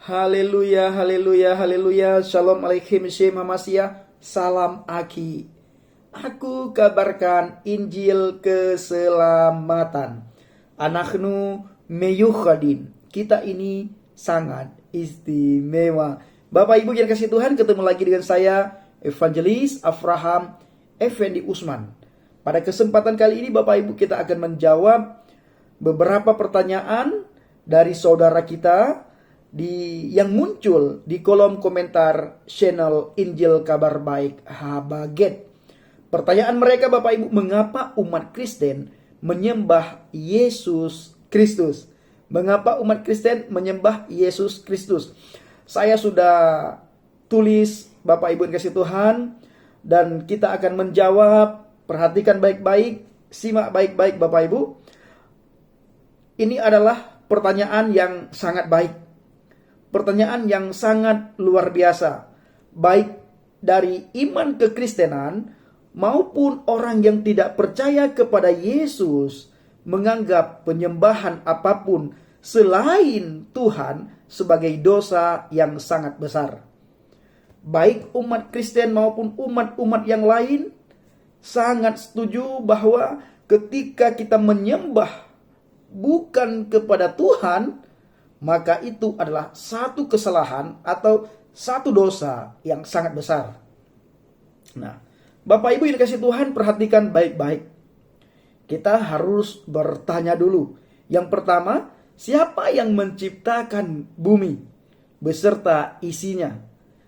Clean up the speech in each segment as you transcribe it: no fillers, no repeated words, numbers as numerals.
Haleluya, haleluya, haleluya. Shalom alaikum Shema Masia. Salam Aki. Aku kabarkan Injil keselamatan. Anaknu meyukhadin. Kita ini sangat istimewa. Bapak Ibu yang kasih Tuhan, ketemu lagi dengan saya Evangelis Avraham Effendi Usman. Pada kesempatan kali ini Bapak Ibu kita akan menjawab beberapa pertanyaan dari saudara kita yang muncul di kolom komentar channel Injil Kabar Baik Habaget. Pertanyaan mereka Bapak Ibu, mengapa umat Kristen menyembah Yesus Kristus? Mengapa umat Kristen menyembah Yesus Kristus? Saya sudah tulis Bapak Ibu yang kasih Tuhan, dan kita akan menjawab. Perhatikan baik-baik, simak baik-baik Bapak Ibu. Ini adalah pertanyaan yang sangat baik. Pertanyaan yang sangat luar biasa, baik dari iman kekristenan maupun orang yang tidak percaya kepada Yesus menganggap penyembahan apapun selain Tuhan sebagai dosa yang sangat besar. Baik umat Kristen maupun umat-umat yang lain sangat setuju bahwa ketika kita menyembah bukan kepada Tuhan, maka itu adalah satu kesalahan atau satu dosa yang sangat besar. Nah, Bapak Ibu yang dikasih Tuhan, perhatikan baik-baik. Kita harus bertanya dulu. Yang pertama, siapa yang menciptakan bumi beserta isinya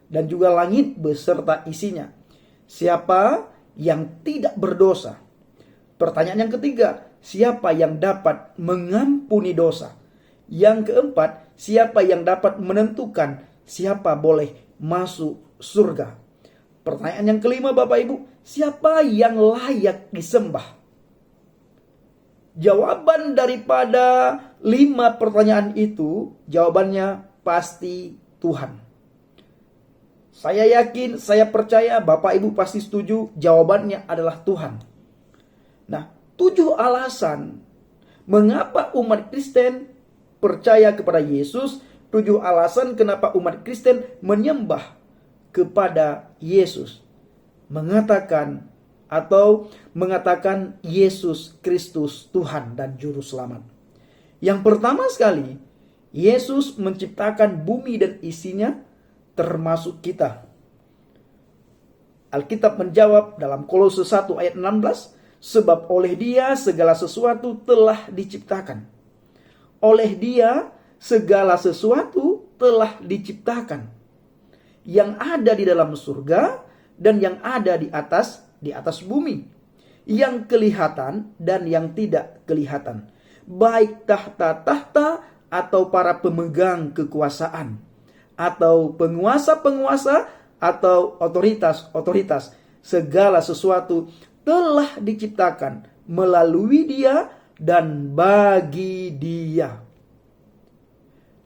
dan juga langit beserta isinya? Siapa yang tidak berdosa? Pertanyaan yang ketiga, siapa yang dapat mengampuni dosa? Yang keempat, siapa yang dapat menentukan siapa boleh masuk surga? Pertanyaan yang kelima Bapak Ibu, siapa yang layak disembah? Jawaban daripada 5 pertanyaan itu, jawabannya pasti Tuhan. Saya yakin, saya percaya Bapak Ibu pasti setuju, jawabannya adalah Tuhan. Nah, 7 alasan mengapa umat Kristen percaya kepada Yesus, 7 alasan kenapa umat Kristen menyembah kepada Yesus. Mengatakan Yesus Kristus Tuhan dan Juru Selamat. Yang pertama sekali, Yesus menciptakan bumi dan isinya termasuk kita. Alkitab menjawab dalam Kolose 1 ayat 16, sebab oleh Dia segala sesuatu telah diciptakan. Oleh Dia segala sesuatu telah diciptakan, yang ada di dalam surga dan yang ada di atas bumi, yang kelihatan dan yang tidak kelihatan, baik tahta-tahta atau para pemegang kekuasaan, atau penguasa-penguasa atau otoritas-otoritas. Segala sesuatu telah diciptakan melalui Dia dan bagi Dia.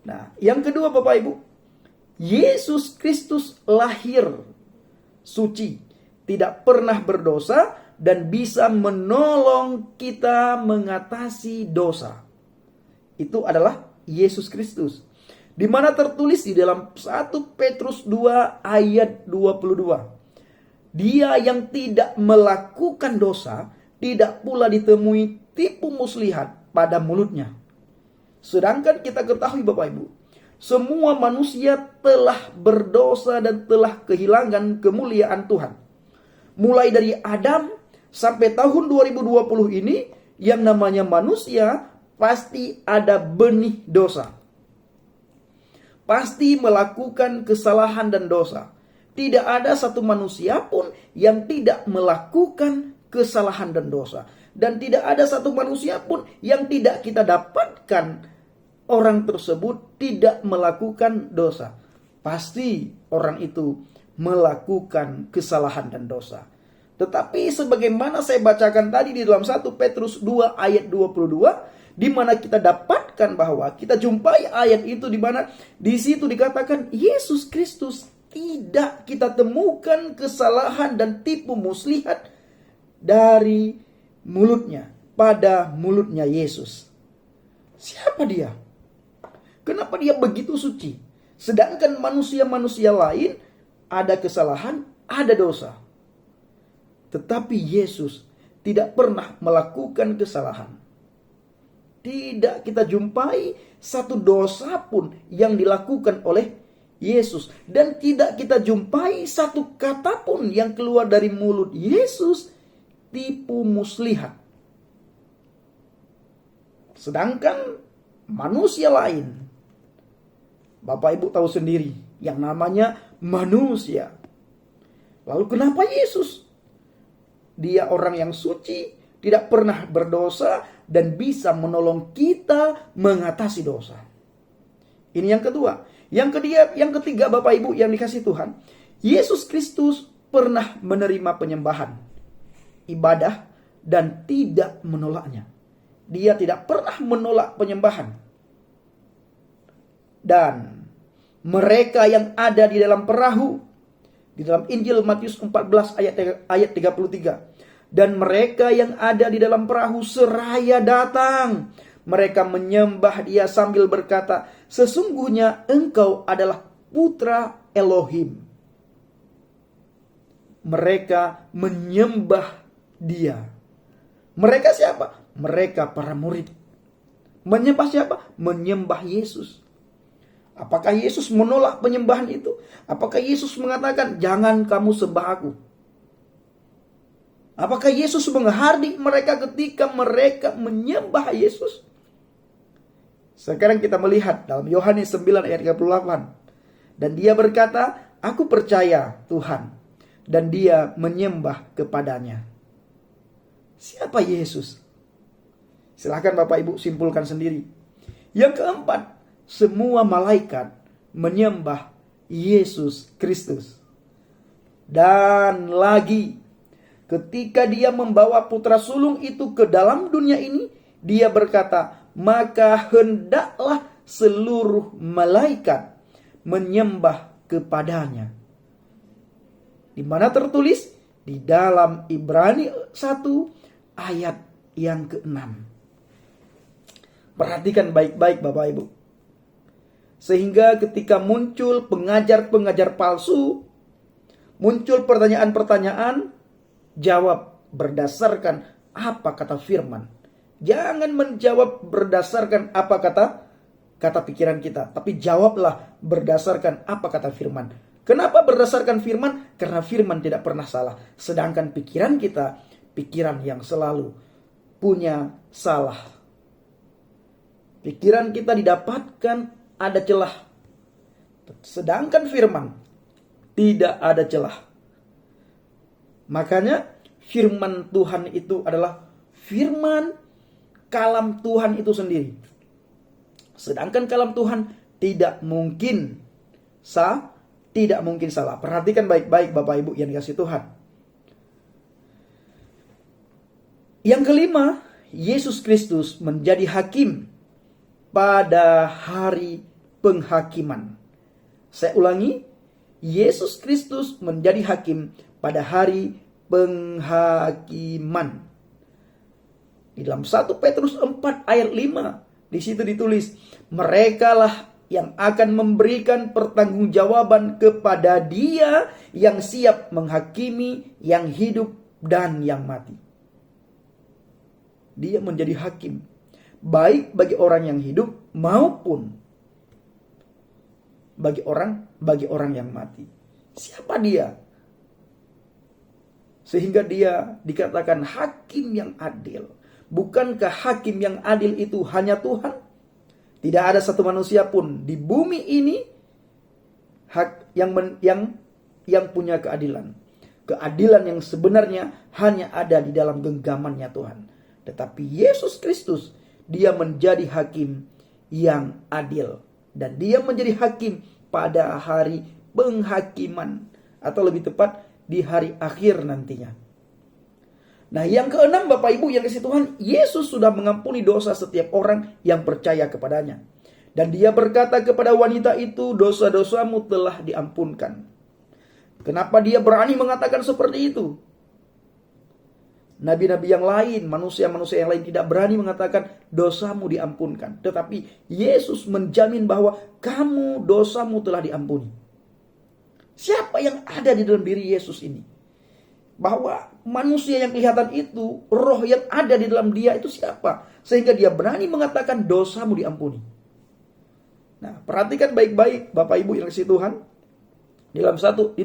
Nah, yang kedua Bapak Ibu, Yesus Kristus lahir suci, tidak pernah berdosa dan bisa menolong kita mengatasi dosa. Itu adalah Yesus Kristus. Di mana tertulis di dalam 1 Petrus 2 ayat 22. Dia yang tidak melakukan dosa, tidak pula ditemui tipu muslihat pada mulutnya. Sedangkan kita ketahui Bapak Ibu, semua manusia telah berdosa dan telah kehilangan kemuliaan Tuhan. Mulai dari Adam sampai tahun 2020 ini, yang namanya manusia pasti ada benih dosa. Pasti melakukan kesalahan dan dosa. Tidak ada satu manusia pun yang tidak melakukan kesalahan dan dosa. Dan tidak ada satu manusia pun yang tidak kita dapatkan orang tersebut tidak melakukan dosa. Pasti orang itu melakukan kesalahan dan dosa. Tetapi sebagaimana saya bacakan tadi di dalam 1 Petrus 2 ayat 22, di mana kita dapatkan bahwa kita jumpai ayat itu di mana di situ dikatakan Yesus Kristus tidak kita temukan kesalahan dan tipu muslihat dari mulutnya, pada mulutnya Yesus. Siapa dia? Kenapa dia begitu suci? Sedangkan manusia-manusia lain ada kesalahan, ada dosa. Tetapi Yesus tidak pernah melakukan kesalahan. Tidak kita jumpai satu dosa pun yang dilakukan oleh Yesus. Dan tidak kita jumpai satu kata pun yang keluar dari mulut Yesus tipu muslihat. Sedangkan manusia lain, Bapak Ibu tahu sendiri, yang namanya manusia. Lalu kenapa Yesus? Dia orang yang suci, tidak pernah berdosa, dan bisa menolong kita mengatasi dosa. Ini yang kedua. Yang ketiga Bapak Ibu yang dikasih Tuhan, Yesus Kristus pernah menerima penyembahan, ibadah, dan tidak menolaknya. Dia tidak pernah menolak penyembahan. Dan mereka yang ada di dalam perahu, di dalam Injil Matius 14 ayat 33. Dan mereka yang ada di dalam perahu seraya datang. Mereka menyembah dia sambil berkata, sesungguhnya engkau adalah putra Elohim. Mereka menyembah dia. Mereka siapa? Mereka para murid. Menyembah siapa? Menyembah Yesus. Apakah Yesus menolak penyembahan itu? Apakah Yesus mengatakan, jangan kamu sembah aku? Apakah Yesus menghardik mereka ketika mereka menyembah Yesus? Sekarang kita melihat dalam Yohanes 9 ayat 38. Dan dia berkata, aku percaya Tuhan. Dan dia menyembah kepadanya. Siapa Yesus? Silahkan Bapak Ibu simpulkan sendiri. Yang keempat, semua malaikat menyembah Yesus Kristus. Dan lagi, ketika dia membawa putra sulung itu ke dalam dunia ini, dia berkata, maka hendaklah seluruh malaikat menyembah kepadanya. Di mana tertulis? Di dalam Ibrani 1 ayat yang ke-6. Perhatikan baik-baik Bapak Ibu. Sehingga ketika muncul pengajar-pengajar palsu, muncul pertanyaan-pertanyaan, jawab berdasarkan apa kata firman. Jangan menjawab berdasarkan apa kata pikiran kita, tapi jawablah berdasarkan apa kata firman. Kenapa berdasarkan firman? Karena firman tidak pernah salah. Sedangkan pikiran kita, pikiran yang selalu punya salah. Pikiran kita didapatkan ada celah. Sedangkan firman tidak ada celah. Makanya firman Tuhan itu adalah firman kalam Tuhan itu sendiri. Sedangkan kalam Tuhan tidak mungkin salah. Perhatikan baik-baik Bapak Ibu yang dikasih Tuhan. Yang kelima, Yesus Kristus menjadi hakim pada hari penghakiman. Saya ulangi, Yesus Kristus menjadi hakim pada hari penghakiman. Di dalam 1 Petrus 4 ayat 5, di situ ditulis, merekalah yang akan memberikan pertanggungjawaban kepada Dia yang siap menghakimi yang hidup dan yang mati. Dia menjadi hakim, baik bagi orang yang hidup maupun bagi orang yang mati. Siapa dia? Sehingga dia dikatakan hakim yang adil. Bukankah hakim yang adil itu hanya Tuhan? Tidak ada satu manusia pun di bumi ini yang punya keadilan. Keadilan yang sebenarnya hanya ada di dalam genggamannya Tuhan. Tetapi Yesus Kristus, dia menjadi hakim yang adil. Dan dia menjadi hakim pada hari penghakiman. Atau lebih tepat di hari akhir nantinya. Nah yang keenam Bapak Ibu yang kasih Tuhan, Yesus sudah mengampuni dosa setiap orang yang percaya kepadanya. Dan dia berkata kepada wanita itu, dosa-dosamu telah diampunkan. Kenapa dia berani mengatakan seperti itu? Nabi-nabi yang lain, manusia-manusia yang lain tidak berani mengatakan dosamu diampunkan. Tetapi Yesus menjamin bahwa kamu dosamu telah diampuni. Siapa yang ada di dalam diri Yesus ini? Bahwa manusia yang kelihatan itu, roh yang ada di dalam dia itu siapa? Sehingga dia berani mengatakan dosamu diampuni. Nah, perhatikan baik-baik Bapak Ibu yang kasih Tuhan. Di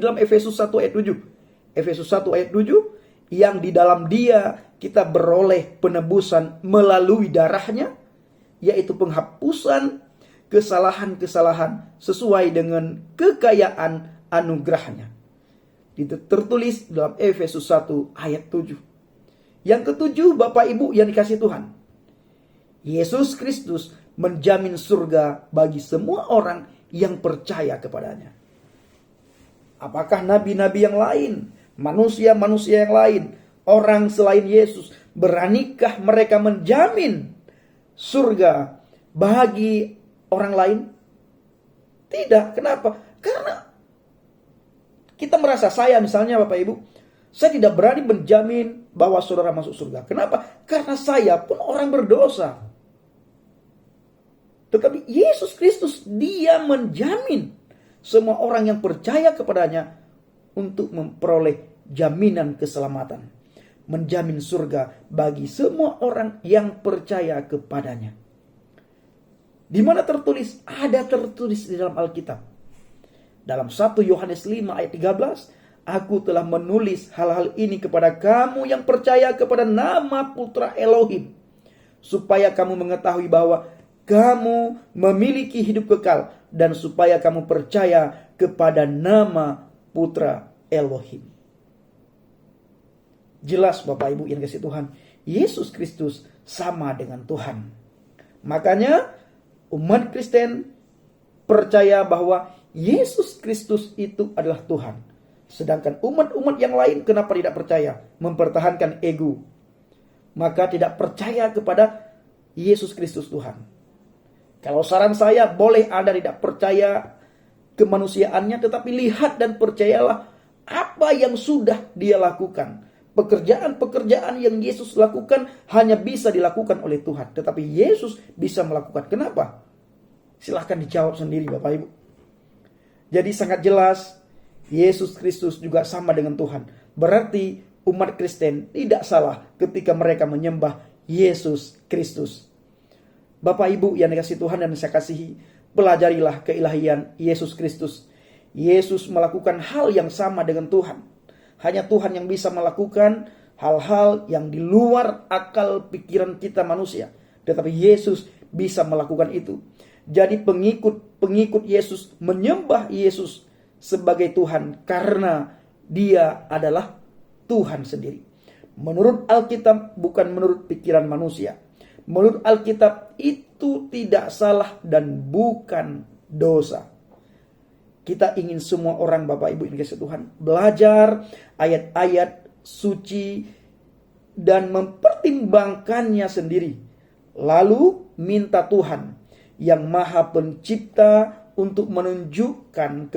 dalam Efesus 1 ayat 7. Efesus 1 ayat 7, yang di dalam dia kita beroleh penebusan melalui darahnya, yaitu penghapusan kesalahan-kesalahan sesuai dengan kekayaan anugerahnya. Itu tertulis dalam Efesus 1 ayat 7. Yang ketujuh, Bapak Ibu yang dikasih Tuhan, Yesus Kristus menjamin surga bagi semua orang yang percaya kepadanya. Apakah nabi-nabi yang lain, manusia-manusia yang lain, orang selain Yesus, beranikah mereka menjamin surga bagi orang lain? Tidak. Kenapa? Karena kita merasa, saya misalnya Bapak Ibu, saya tidak berani menjamin bahwa saudara masuk surga. Kenapa? Karena saya pun orang berdosa. Tetapi Yesus Kristus, dia menjamin semua orang yang percaya kepadanya untuk memperoleh jaminan keselamatan. Menjamin surga bagi semua orang yang percaya kepadanya. Di mana tertulis? Ada tertulis di dalam Alkitab. Dalam 1 Yohanes 5 ayat 13, aku telah menulis hal-hal ini kepada kamu yang percaya kepada nama Putra Elohim, supaya kamu mengetahui bahwa kamu memiliki hidup kekal, dan supaya kamu percaya kepada nama Putra Elohim. Jelas Bapak Ibu yang kasih Tuhan, Yesus Kristus sama dengan Tuhan. Makanya umat Kristen percaya bahwa Yesus Kristus itu adalah Tuhan. Sedangkan umat-umat yang lain kenapa tidak percaya? Mempertahankan ego. Maka tidak percaya kepada Yesus Kristus Tuhan. Kalau saran saya, boleh Anda tidak percaya kemanusiaannya, tetapi lihat dan percayalah apa yang sudah dia lakukan. Pekerjaan-pekerjaan yang Yesus lakukan hanya bisa dilakukan oleh Tuhan, tetapi Yesus bisa melakukan. Kenapa? Silahkan dijawab sendiri Bapak Ibu. Jadi sangat jelas, Yesus Kristus juga sama dengan Tuhan. Berarti umat Kristen tidak salah ketika mereka menyembah Yesus Kristus. Bapak Ibu yang dikasihi Tuhan dan saya kasihi, pelajarilah keilahian Yesus Kristus. Yesus melakukan hal yang sama dengan Tuhan. Hanya Tuhan yang bisa melakukan hal-hal yang di luar akal pikiran kita manusia. Tetapi Yesus bisa melakukan itu. Jadi pengikut Yesus menyembah Yesus sebagai Tuhan karena dia adalah Tuhan sendiri. Menurut Alkitab, bukan menurut pikiran manusia. Menurut Alkitab itu tidak salah dan bukan dosa. Kita ingin semua orang Bapak Ibu yang dikasihi Tuhan belajar ayat-ayat suci dan mempertimbangkannya sendiri. Lalu minta Tuhan yang Maha Pencipta untuk menunjukkan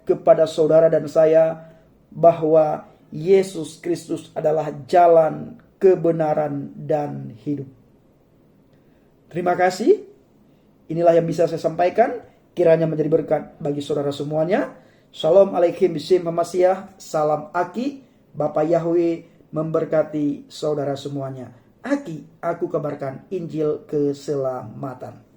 kepada saudara dan saya bahwa Yesus Kristus adalah jalan, kebenaran, dan hidup. Terima kasih. Inilah yang bisa saya sampaikan. Kiranya menjadi berkat bagi saudara semuanya. Shalom alaikum b'shem Hamasiah. Salam Aki. Bapak Yahweh memberkati saudara semuanya. Aki, aku kabarkan Injil keselamatan.